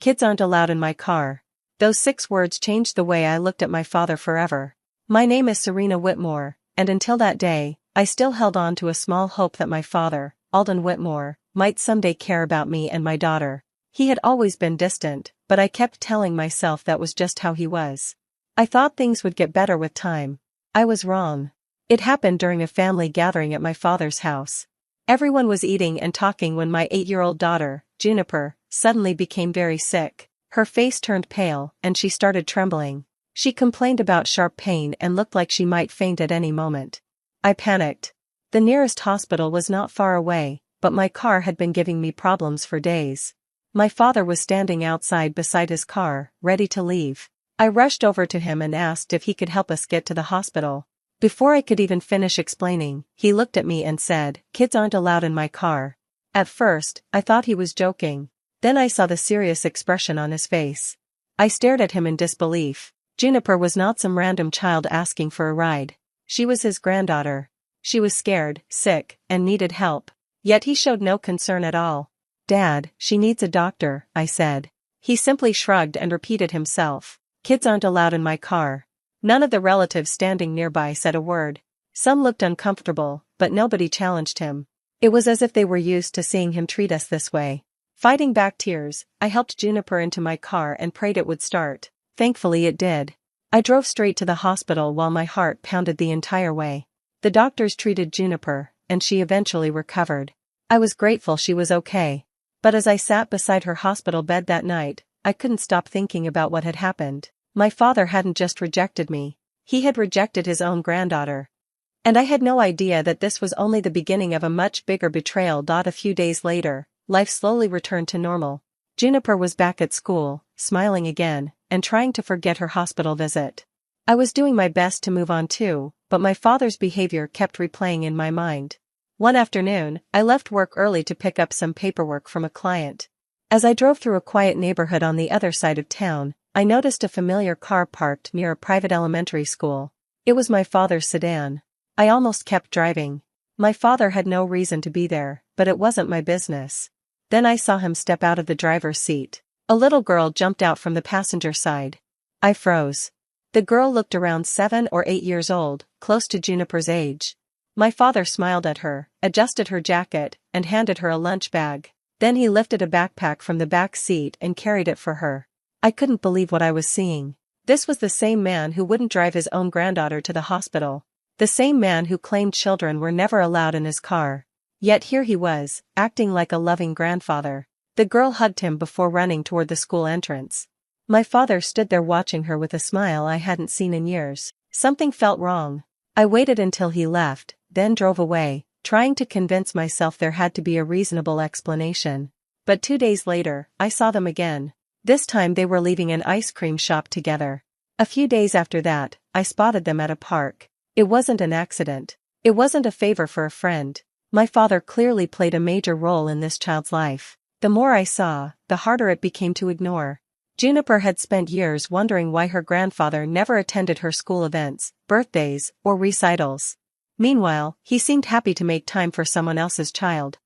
Kids aren't allowed in my car. Those 6 words changed the way I looked at my father forever. My name is Serena Whitmore, and until that day, I still held on to a small hope that my father, Alden Whitmore, might someday care about me and my daughter. He had always been distant, but I kept telling myself that was just how he was. I thought things would get better with time. I was wrong. It happened during a family gathering at my father's house. Everyone was eating and talking when my 8-year-old daughter, Juniper, suddenly became very sick. Her face turned pale, and she started trembling. She complained about sharp pain and looked like she might faint at any moment. I panicked. The nearest hospital was not far away, but my car had been giving me problems for days. My father was standing outside beside his car, ready to leave. I rushed over to him and asked if he could help us get to the hospital. Before I could even finish explaining, he looked at me and said, "Kids aren't allowed in my car." At first, I thought he was joking. Then I saw the serious expression on his face. I stared at him in disbelief. Juniper was not some random child asking for a ride. She was his granddaughter. She was scared, sick, and needed help. Yet he showed no concern at all. "Dad, she needs a doctor," I said. He simply shrugged and repeated himself, "Kids aren't allowed in my car." None of the relatives standing nearby said a word. Some looked uncomfortable, but nobody challenged him. It was as if they were used to seeing him treat us this way. Fighting back tears, I helped Juniper into my car and prayed it would start. Thankfully it did. I drove straight to the hospital while my heart pounded the entire way. The doctors treated Juniper, and she eventually recovered. I was grateful she was okay. But as I sat beside her hospital bed that night, I couldn't stop thinking about what had happened. My father hadn't just rejected me. He had rejected his own granddaughter. And I had no idea that this was only the beginning of a much bigger betrayal. A few days later, life slowly returned to normal. Juniper was back at school, smiling again, and trying to forget her hospital visit. I was doing my best to move on too, but my father's behavior kept replaying in my mind. One afternoon, I left work early to pick up some paperwork from a client. As I drove through a quiet neighborhood on the other side of town, I noticed a familiar car parked near a private elementary school. It was my father's sedan. I almost kept driving. My father had no reason to be there, but it wasn't my business. Then I saw him step out of the driver's seat. A little girl jumped out from the passenger side. I froze. The girl looked around 7 or 8 years old, close to Juniper's age. My father smiled at her, adjusted her jacket, and handed her a lunch bag. Then he lifted a backpack from the back seat and carried it for her. I couldn't believe what I was seeing. This was the same man who wouldn't drive his own granddaughter to the hospital. The same man who claimed children were never allowed in his car. Yet here he was, acting like a loving grandfather. The girl hugged him before running toward the school entrance. My father stood there watching her with a smile I hadn't seen in years. Something felt wrong. I waited until he left, then drove away, trying to convince myself there had to be a reasonable explanation. But 2 days later, I saw them again. This time they were leaving an ice cream shop together. A few days after that, I spotted them at a park. It wasn't an accident. It wasn't a favor for a friend. My father clearly played a major role in this child's life. The more I saw, the harder it became to ignore. Juniper had spent years wondering why her grandfather never attended her school events, birthdays, or recitals. Meanwhile, he seemed happy to make time for someone else's child.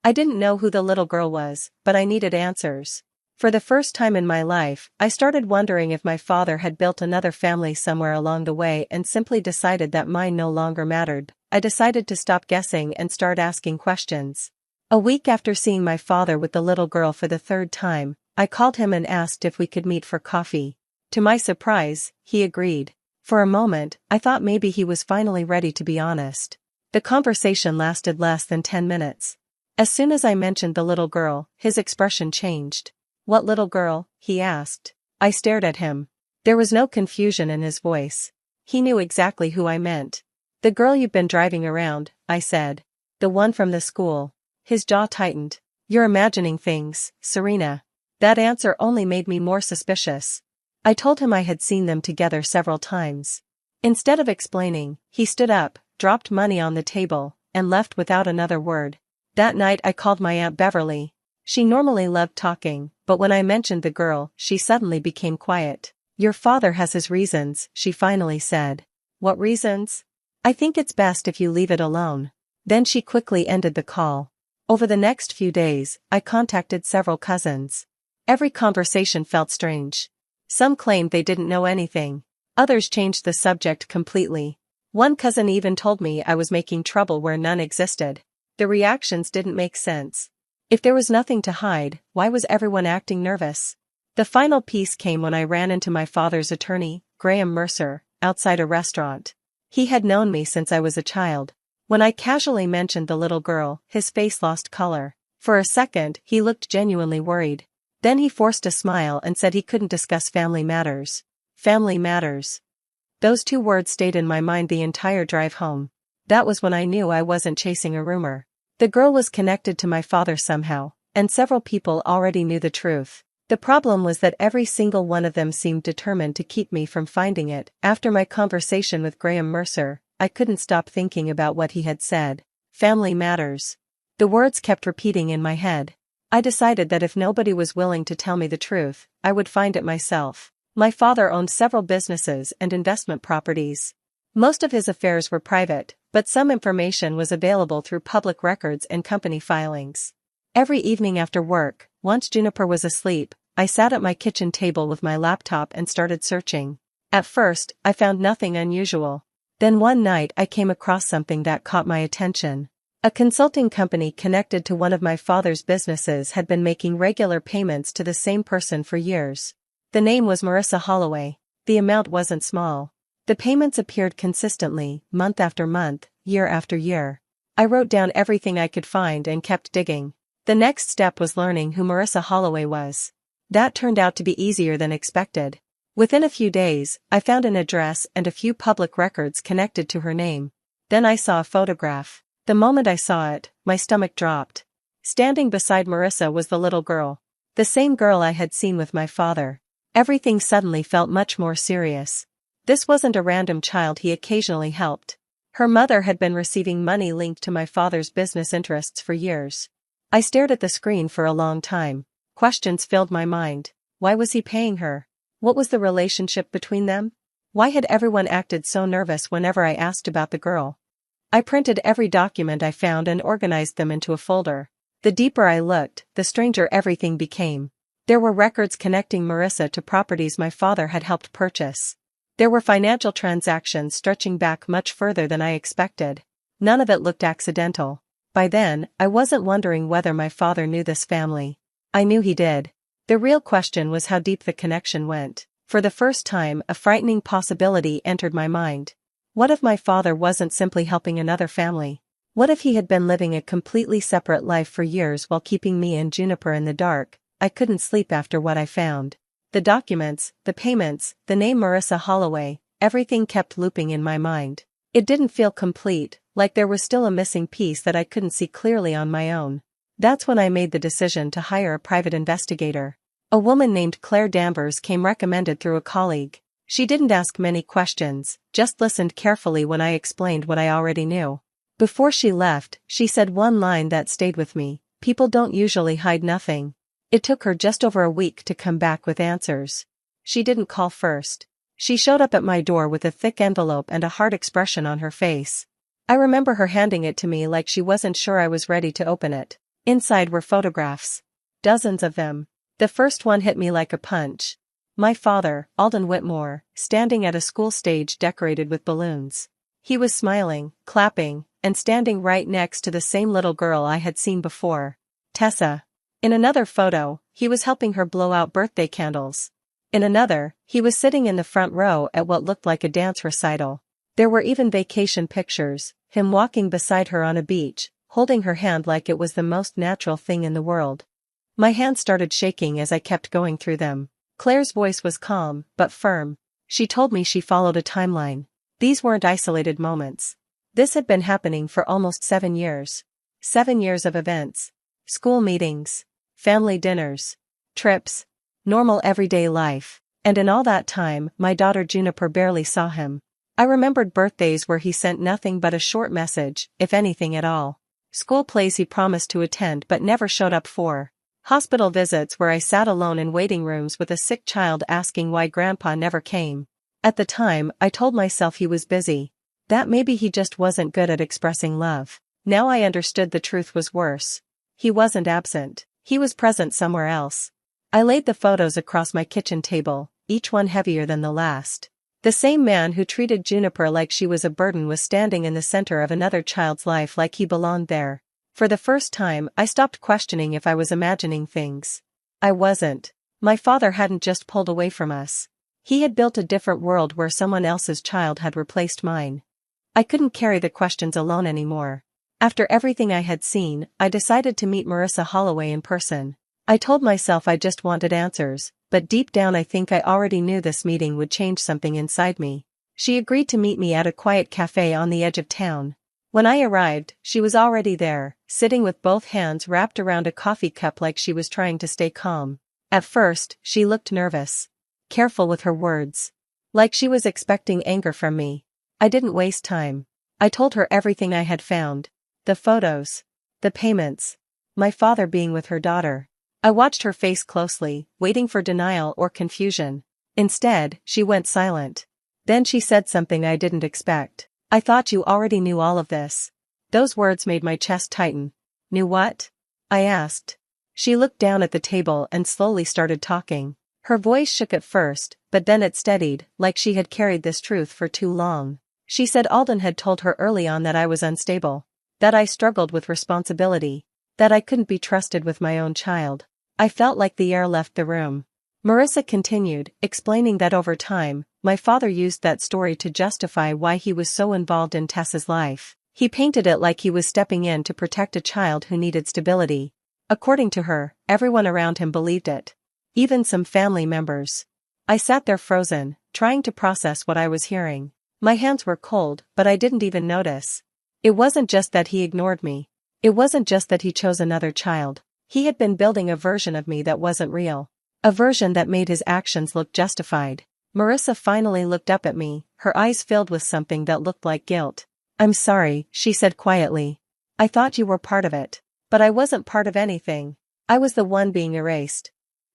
I didn't know who the little girl was, but I needed answers. For the first time in my life, I started wondering if my father had built another family somewhere along the way and simply decided that mine no longer mattered. I decided to stop guessing and start asking questions. A week after seeing my father with the little girl for the 3rd time, I called him and asked if we could meet for coffee. To my surprise, he agreed. For a moment, I thought maybe he was finally ready to be honest. The conversation lasted less than 10 minutes. As soon as I mentioned the little girl, his expression changed. "What little girl?" he asked. I stared at him. There was no confusion in his voice. He knew exactly who I meant. "The girl you've been driving around," I said. "The one from the school." His jaw tightened. "You're imagining things, Serena." That answer only made me more suspicious. I told him I had seen them together several times. Instead of explaining, he stood up, dropped money on the table, and left without another word. That night I called my Aunt Beverly. She normally loved talking, but when I mentioned the girl, she suddenly became quiet. "Your father has his reasons," she finally said. "What reasons?" "I think it's best if you leave it alone." Then she quickly ended the call. Over the next few days, I contacted several cousins. Every conversation felt strange. Some claimed they didn't know anything. Others changed the subject completely. One cousin even told me I was making trouble where none existed. The reactions didn't make sense. If there was nothing to hide, why was everyone acting nervous? The final piece came when I ran into my father's attorney, Graham Mercer, outside a restaurant. He had known me since I was a child. When I casually mentioned the little girl, his face lost color. For a second, he looked genuinely worried. Then he forced a smile and said he couldn't discuss family matters. Family matters. Those two words stayed in my mind the entire drive home. That was when I knew I wasn't chasing a rumor. The girl was connected to my father somehow, and several people already knew the truth. The problem was that every single one of them seemed determined to keep me from finding it. After my conversation with Graham Mercer, I couldn't stop thinking about what he had said. Family matters. The words kept repeating in my head. I decided that if nobody was willing to tell me the truth, I would find it myself. My father owned several businesses and investment properties. Most of his affairs were private, but some information was available through public records and company filings. Every evening after work, once Juniper was asleep, I sat at my kitchen table with my laptop and started searching. At first, I found nothing unusual. Then one night I came across something that caught my attention. A consulting company connected to one of my father's businesses had been making regular payments to the same person for years. The name was Marissa Holloway. The amount wasn't small. The payments appeared consistently, month after month, year after year. I wrote down everything I could find and kept digging. The next step was learning who Marissa Holloway was. That turned out to be easier than expected. Within a few days, I found an address and a few public records connected to her name. Then I saw a photograph. The moment I saw it, my stomach dropped. Standing beside Marissa was the little girl. The same girl I had seen with my father. Everything suddenly felt much more serious. This wasn't a random child he occasionally helped. Her mother had been receiving money linked to my father's business interests for years. I stared at the screen for a long time. Questions filled my mind. Why was he paying her? What was the relationship between them? Why had everyone acted so nervous whenever I asked about the girl? I printed every document I found and organized them into a folder. The deeper I looked, the stranger everything became. There were records connecting Marissa to properties my father had helped purchase. There were financial transactions stretching back much further than I expected. None of it looked accidental. By then, I wasn't wondering whether my father knew this family. I knew he did. The real question was how deep the connection went. For the first time, a frightening possibility entered my mind. What if my father wasn't simply helping another family? What if he had been living a completely separate life for years while keeping me and Juniper in the dark? I couldn't sleep after what I found. The documents, the payments, the name Marissa Holloway, everything kept looping in my mind. It didn't feel complete, like there was still a missing piece that I couldn't see clearly on my own. That's when I made the decision to hire a private investigator. A woman named Claire Danvers came recommended through a colleague. She didn't ask many questions, just listened carefully when I explained what I already knew. Before she left, she said one line that stayed with me: "People don't usually hide nothing." It took her just over a week to come back with answers. She didn't call first. She showed up at my door with a thick envelope and a hard expression on her face. I remember her handing it to me like she wasn't sure I was ready to open it. Inside were photographs. Dozens of them. The first one hit me like a punch. My father, Alden Whitmore, standing at a school stage decorated with balloons. He was smiling, clapping, and standing right next to the same little girl I had seen before, Tessa. In another photo, he was helping her blow out birthday candles. In another, he was sitting in the front row at what looked like a dance recital. There were even vacation pictures, him walking beside her on a beach, holding her hand like it was the most natural thing in the world. My hand started shaking as I kept going through them. Claire's voice was calm, but firm. She told me she followed a timeline. These weren't isolated moments. This had been happening for almost 7 years. 7 years of events. School meetings. Family dinners. Trips. Normal everyday life. And in all that time, my daughter Juniper barely saw him. I remembered birthdays where he sent nothing but a short message, if anything at all. School plays he promised to attend but never showed up for. Hospital visits where I sat alone in waiting rooms with a sick child asking why Grandpa never came. At the time, I told myself he was busy. That maybe he just wasn't good at expressing love. Now I understood the truth was worse. He wasn't absent. He was present somewhere else. I laid the photos across my kitchen table, each one heavier than the last. The same man who treated Juniper like she was a burden was standing in the center of another child's life like he belonged there. For the first time, I stopped questioning if I was imagining things. I wasn't. My father hadn't just pulled away from us. He had built a different world where someone else's child had replaced mine. I couldn't carry the questions alone anymore. After everything I had seen, I decided to meet Marissa Holloway in person. I told myself I just wanted answers, but deep down I think I already knew this meeting would change something inside me. She agreed to meet me at a quiet cafe on the edge of town. When I arrived, she was already there, sitting with both hands wrapped around a coffee cup like she was trying to stay calm. At first, she looked nervous. Careful with her words. Like she was expecting anger from me. I didn't waste time. I told her everything I had found. The photos. The payments. My father being with her daughter. I watched her face closely, waiting for denial or confusion. Instead, she went silent. Then she said something I didn't expect. I thought you already knew all of this. Those words made my chest tighten. Knew what? I asked. She looked down at the table and slowly started talking. Her voice shook at first, but then it steadied, like she had carried this truth for too long. She said Alden had told her early on that I was unstable. That I struggled with responsibility. That I couldn't be trusted with my own child. I felt like the air left the room. Marissa continued, explaining that over time, my father used that story to justify why he was so involved in Tessa's life. He painted it like he was stepping in to protect a child who needed stability. According to her, everyone around him believed it. Even some family members. I sat there frozen, trying to process what I was hearing. My hands were cold, but I didn't even notice. It wasn't just that he ignored me. It wasn't just that he chose another child. He had been building a version of me that wasn't real. A version that made his actions look justified. Marissa finally looked up at me, her eyes filled with something that looked like guilt. I'm sorry, she said quietly. I thought you were part of it. But I wasn't part of anything. I was the one being erased.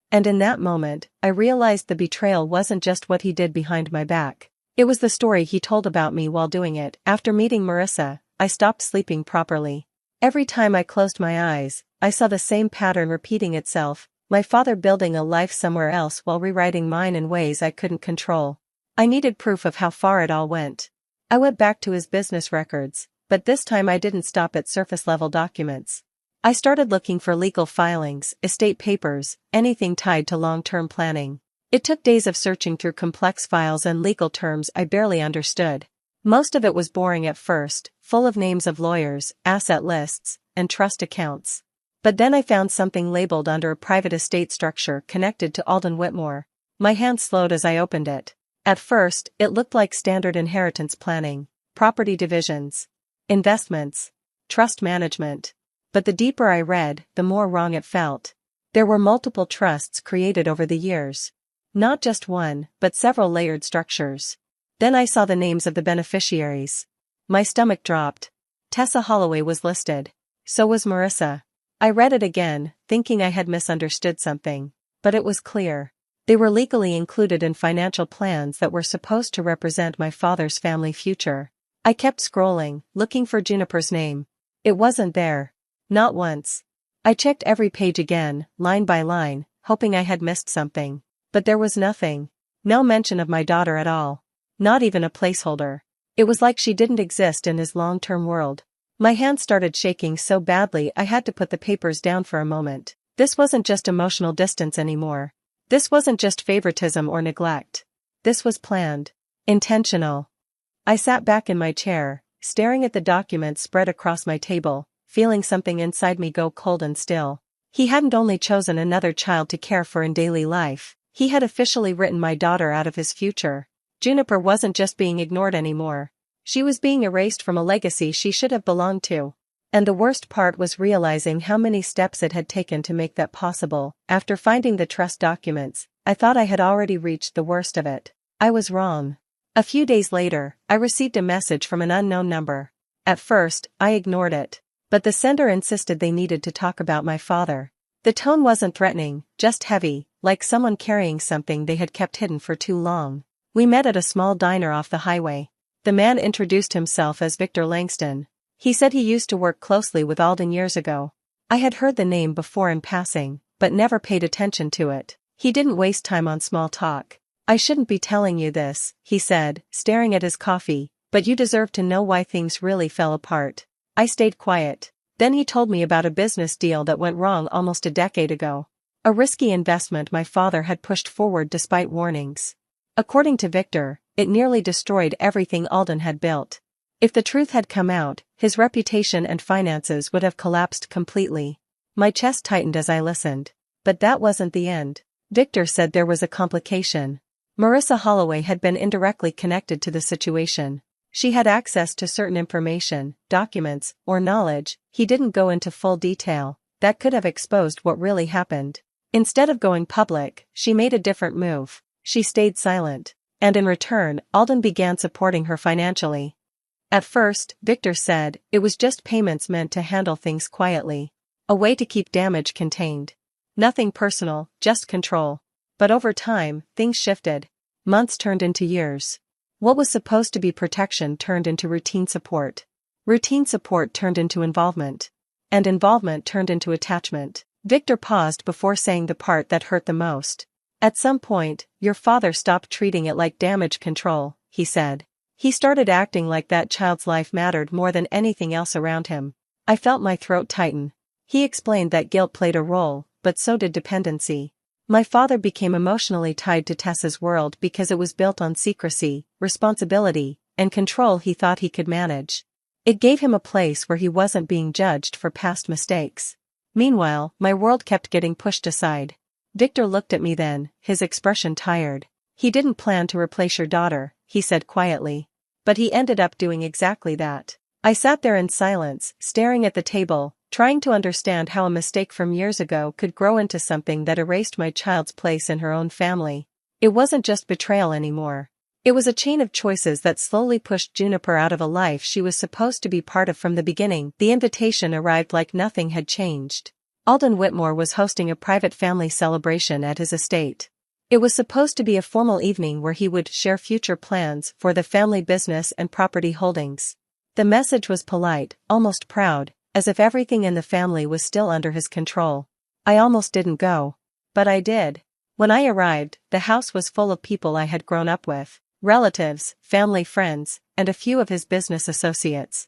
And in that moment, I realized the betrayal wasn't just what he did behind my back. It was the story he told about me while doing it. After meeting Marissa, I stopped sleeping properly. Every time I closed my eyes, I saw the same pattern repeating itself, my father building a life somewhere else while rewriting mine in ways I couldn't control. I needed proof of how far it all went. I went back to his business records, but this time I didn't stop at surface-level documents. I started looking for legal filings, estate papers, anything tied to long-term planning. It took days of searching through complex files and legal terms I barely understood. Most of it was boring at first, full of names of lawyers, asset lists, and trust accounts. But then I found something labeled under a private estate structure connected to Alden Whitmore. My hand slowed as I opened it. At first, it looked like standard inheritance planning, property divisions, investments, trust management. But the deeper I read, the more wrong it felt. There were multiple trusts created over the years. Not just one, but several layered structures. Then I saw the names of the beneficiaries. My stomach dropped. Tessa Holloway was listed. So was Marissa. I read it again, thinking I had misunderstood something. But it was clear. They were legally included in financial plans that were supposed to represent my father's family future. I kept scrolling, looking for Juniper's name. It wasn't there. Not once. I checked every page again, line by line, hoping I had missed something. But there was nothing. No mention of my daughter at all. Not even a placeholder. It was like she didn't exist in his long-term world. My hand started shaking so badly I had to put the papers down for a moment. This wasn't just emotional distance anymore. This wasn't just favoritism or neglect. This was planned. Intentional. I sat back in my chair, staring at the documents spread across my table, feeling something inside me go cold and still. He hadn't only chosen another child to care for in daily life, he had officially written my daughter out of his future. Juniper wasn't just being ignored anymore. She was being erased from a legacy she should have belonged to. And the worst part was realizing how many steps it had taken to make that possible. After finding the trust documents, I thought I had already reached the worst of it. I was wrong. A few days later, I received a message from an unknown number. At first, I ignored it. But the sender insisted they needed to talk about my father. The tone wasn't threatening, just heavy, like someone carrying something they had kept hidden for too long. We met at a small diner off the highway. The man introduced himself as Victor Langston. He said he used to work closely with Alden years ago. I had heard the name before in passing, but never paid attention to it. He didn't waste time on small talk. "I shouldn't be telling you this," he said, staring at his coffee, "but you deserve to know why things really fell apart." I stayed quiet. Then he told me about a business deal that went wrong almost a decade ago. A risky investment my father had pushed forward despite warnings. According to Victor, it nearly destroyed everything Alden had built. If the truth had come out, his reputation and finances would have collapsed completely. My chest tightened as I listened. But that wasn't the end. Victor said there was a complication. Marissa Holloway had been indirectly connected to the situation. She had access to certain information, documents, or knowledge. He didn't go into full detail, that could have exposed what really happened. Instead of going public, she made a different move. She stayed silent. And in return, Alden began supporting her financially. At first, Victor said, it was just payments meant to handle things quietly. A way to keep damage contained. Nothing personal, just control. But over time, things shifted. Months turned into years. What was supposed to be protection turned into routine support. Routine support turned into involvement. And involvement turned into attachment. Victor paused before saying the part that hurt the most. At some point, your father stopped treating it like damage control, he said. He started acting like that child's life mattered more than anything else around him. I felt my throat tighten. He explained that guilt played a role, but so did dependency. My father became emotionally tied to Tessa's world because it was built on secrecy, responsibility, and control he thought he could manage. It gave him a place where he wasn't being judged for past mistakes. Meanwhile, my world kept getting pushed aside. Victor looked at me then, his expression tired. He didn't plan to replace your daughter, he said quietly. But he ended up doing exactly that. I sat there in silence, staring at the table, trying to understand how a mistake from years ago could grow into something that erased my child's place in her own family. It wasn't just betrayal anymore. It was a chain of choices that slowly pushed Juniper out of a life she was supposed to be part of from the beginning. The invitation arrived like nothing had changed. Alden Whitmore was hosting a private family celebration at his estate. It was supposed to be a formal evening where he would share future plans for the family business and property holdings. The message was polite, almost proud, as if everything in the family was still under his control. I almost didn't go. But I did. When I arrived, the house was full of people I had grown up with. Relatives, family friends, and a few of his business associates.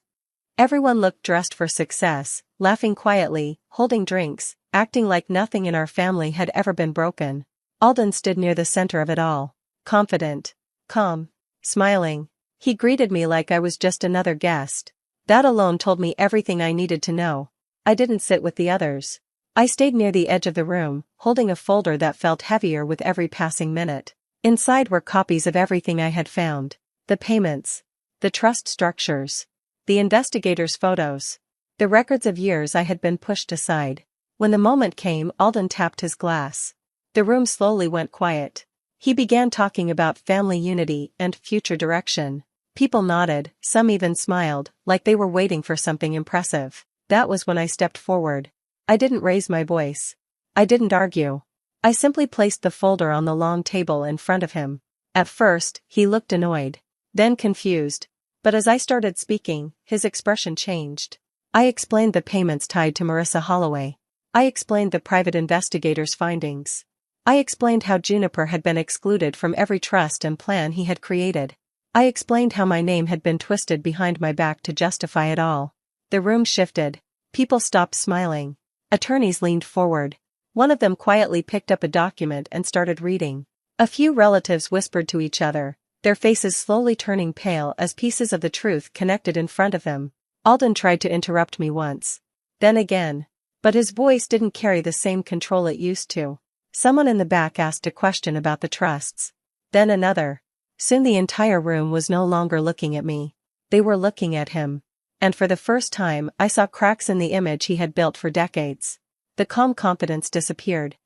Everyone looked dressed for success, laughing quietly, holding drinks, acting like nothing in our family had ever been broken. Alden stood near the center of it all. Confident. Calm. Smiling. He greeted me like I was just another guest. That alone told me everything I needed to know. I didn't sit with the others. I stayed near the edge of the room, holding a folder that felt heavier with every passing minute. Inside were copies of everything I had found. The payments. The trust structures. The investigators' photos. The records of years I had been pushed aside. When the moment came, Alden tapped his glass. The room slowly went quiet. He began talking about family unity and future direction. People nodded, some even smiled, like they were waiting for something impressive. That was when I stepped forward. I didn't raise my voice. I didn't argue. I simply placed the folder on the long table in front of him. At first, he looked annoyed. Then confused. But as I started speaking, his expression changed. I explained the payments tied to Marissa Holloway. I explained the private investigator's findings. I explained how Juniper had been excluded from every trust and plan he had created. I explained how my name had been twisted behind my back to justify it all. The room shifted. People stopped smiling. Attorneys leaned forward. One of them quietly picked up a document and started reading. A few relatives whispered to each other, their faces slowly turning pale as pieces of the truth connected in front of them. Alden tried to interrupt me once. Then again. But his voice didn't carry the same control it used to. Someone in the back asked a question about the trusts. Then another. Soon the entire room was no longer looking at me. They were looking at him. And for the first time, I saw cracks in the image he had built for decades. The calm confidence disappeared.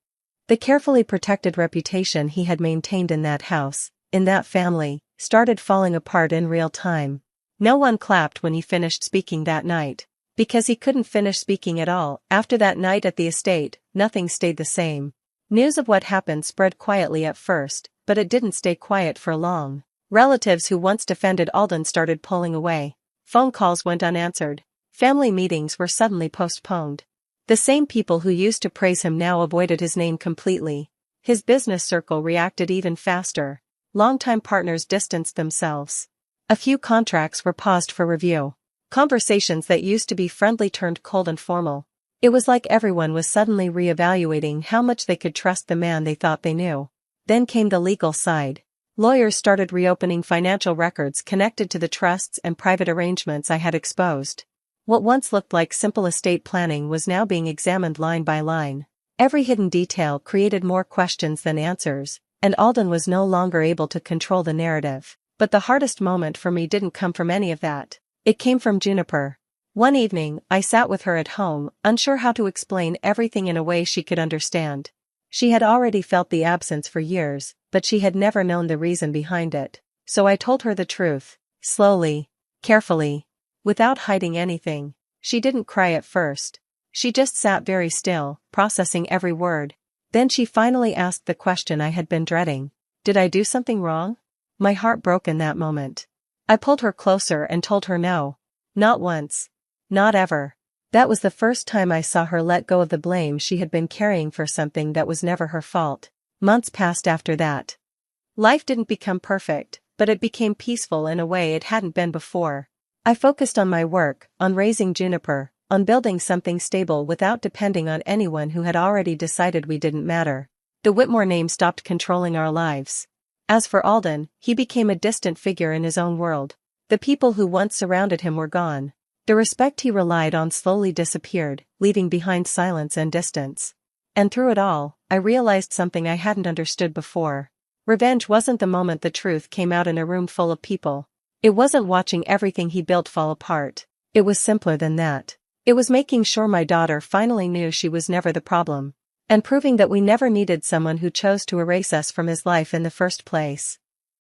The carefully protected reputation he had maintained in that house, in that family, started falling apart in real time. No one clapped when he finished speaking that night. Because he couldn't finish speaking at all. After that night at the estate, nothing stayed the same. News of what happened spread quietly at first, but it didn't stay quiet for long. Relatives who once defended Alden started pulling away. Phone calls went unanswered. Family meetings were suddenly postponed. The same people who used to praise him now avoided his name completely. His business circle reacted even faster. Longtime partners distanced themselves. A few contracts were paused for review. Conversations that used to be friendly turned cold and formal. It was like everyone was suddenly re-evaluating how much they could trust the man they thought they knew. Then came the legal side. Lawyers started reopening financial records connected to the trusts and private arrangements I had exposed. What once looked like simple estate planning was now being examined line by line. Every hidden detail created more questions than answers, and Alden was no longer able to control the narrative. But the hardest moment for me didn't come from any of that. It came from Juniper. One evening, I sat with her at home, unsure how to explain everything in a way she could understand. She had already felt the absence for years, but she had never known the reason behind it. So I told her the truth, slowly, carefully, without hiding anything. She didn't cry at first. She just sat very still, processing every word. Then she finally asked the question I had been dreading. Did I do something wrong? My heart broke in that moment. I pulled her closer and told her no. Not once. Not ever. That was the first time I saw her let go of the blame she had been carrying for something that was never her fault. Months passed after that. Life didn't become perfect, but it became peaceful in a way it hadn't been before. I focused on my work, on raising Juniper, on building something stable without depending on anyone who had already decided we didn't matter. The Whitmore name stopped controlling our lives. As for Alden, he became a distant figure in his own world. The people who once surrounded him were gone. The respect he relied on slowly disappeared, leaving behind silence and distance. And through it all, I realized something I hadn't understood before. Revenge wasn't the moment the truth came out in a room full of people. It wasn't watching everything he built fall apart. It was simpler than that. It was making sure my daughter finally knew she was never the problem. And proving that we never needed someone who chose to erase us from his life in the first place.